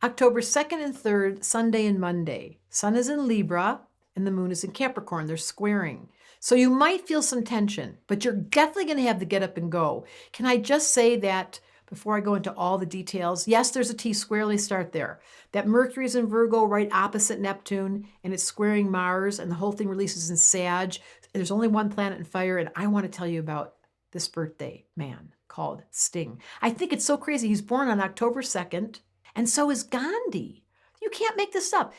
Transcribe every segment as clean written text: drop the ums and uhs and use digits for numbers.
October 2nd and 3rd, Sunday and Monday. Sun is in Libra and the moon is in Capricorn. They're squaring. So you might feel some tension, but you're definitely going to have to get up and go. Can I just say that before I go into all the details? Yes, there's a T-square. Let's start there. That Mercury is in Virgo, right opposite Neptune, and it's squaring Mars, and the whole thing releases in Sag. There's only one planet in fire, and I want to tell you about this birthday man called Sting. I think it's so crazy. He's born on October 2nd, and so is Gandhi. You can't make this up.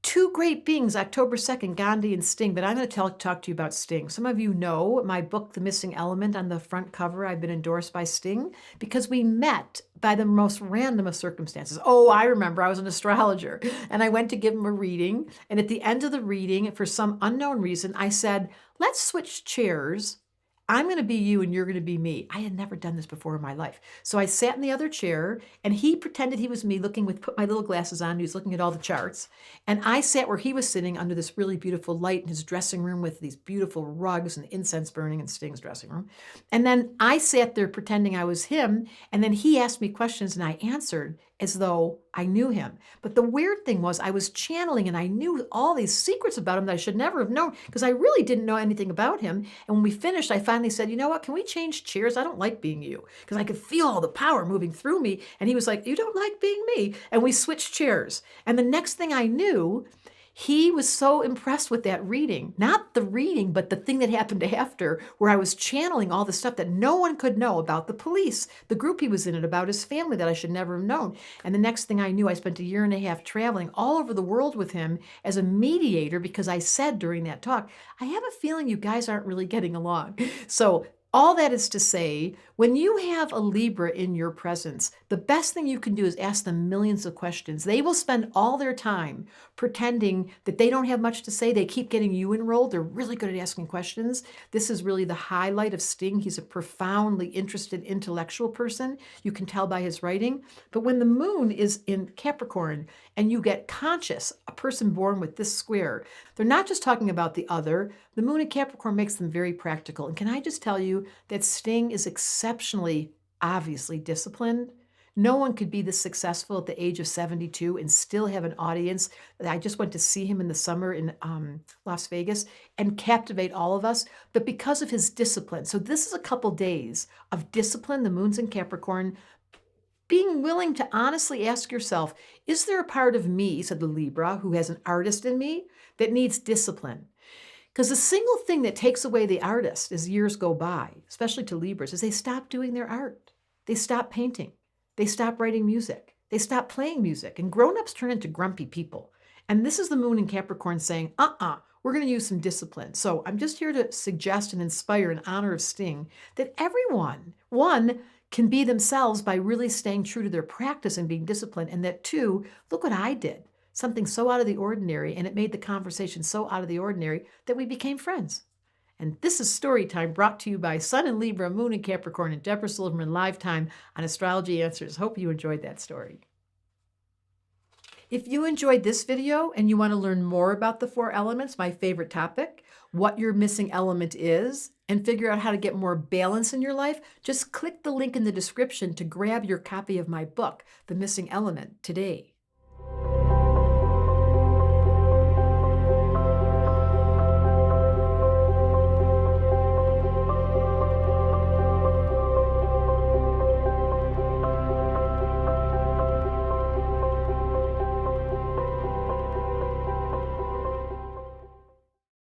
Two great beings, October 2nd, Gandhi and Sting, but I'm going to talk to you about Sting. Some of you know my book, The Missing Element, on the front cover. I've been endorsed by Sting because we met by the most random of circumstances. Oh, I remember I was an astrologer and I went to give him a reading. And at the end of the reading, for some unknown reason, I said, let's switch chairs. I'm going to be you and you're going to be me. I had never done this before in my life. So I sat in the other chair and he pretended he was me put my little glasses on. He was looking at all the charts. And I sat where he was sitting under this really beautiful light in his dressing room with these beautiful rugs and incense burning in Sting's dressing room. And then I sat there pretending I was him. And then he asked me questions and I answered as though I knew him. But the weird thing was I was channeling and I knew all these secrets about him that I should never have known because I really didn't know anything about him. And when we finished, I finally said, you know what, can we change chairs? I don't like being you, because I could feel all the power moving through me. And he was like, you don't like being me? And we switched chairs. And the next thing I knew, he was so impressed with that reading, not the reading, but the thing that happened after, where I was channeling all the stuff that no one could know about the police, the group he was in, and about his family that I should never have known. And the next thing I knew, I spent a year and a half traveling all over the world with him as a mediator, because I said during that talk, I have a feeling you guys aren't really getting along. So all that is to say, when you have a Libra in your presence, the best thing you can do is ask them millions of questions. They will spend all their time pretending that they don't have much to say. They keep getting you enrolled. They're really good at asking questions. This is really the highlight of Sting. He's a profoundly interested intellectual person. You can tell by his writing. But when the moon is in Capricorn and you get conscious, a person born with this square, they're not just talking about the other. The moon in Capricorn makes them very practical. And can I just tell you that Sting is exceptionally, obviously disciplined. No one could be this successful at the age of 72 and still have an audience. I just went to see him in the summer in Las Vegas and captivate all of us, but because of his discipline. So this is a couple days of discipline. The moon's in Capricorn. Being willing to honestly ask yourself, is there a part of me, said the Libra, who has an artist in me, that needs discipline? Because the single thing that takes away the artist as years go by, especially to Libras, is they stop doing their art. They stop painting. They stop writing music. They stop playing music. And grown-ups turn into grumpy people. And this is the moon in Capricorn saying, we're going to use some discipline. So I'm just here to suggest and inspire in honor of Sting that everyone, one, can be themselves by really staying true to their practice and being disciplined. And that two, look what I did. Something so out of the ordinary, and it made the conversation so out of the ordinary that we became friends. And this is Story Time, brought to you by Sun in Libra, Moon in Capricorn, and Debra Silverman live time on Astrology Answers. Hope you enjoyed that story. If you enjoyed this video and you want to learn more about the 4 elements, my favorite topic, what your missing element is, and figure out how to get more balance in your life, just click the link in the description to grab your copy of my book, The Missing Element, today.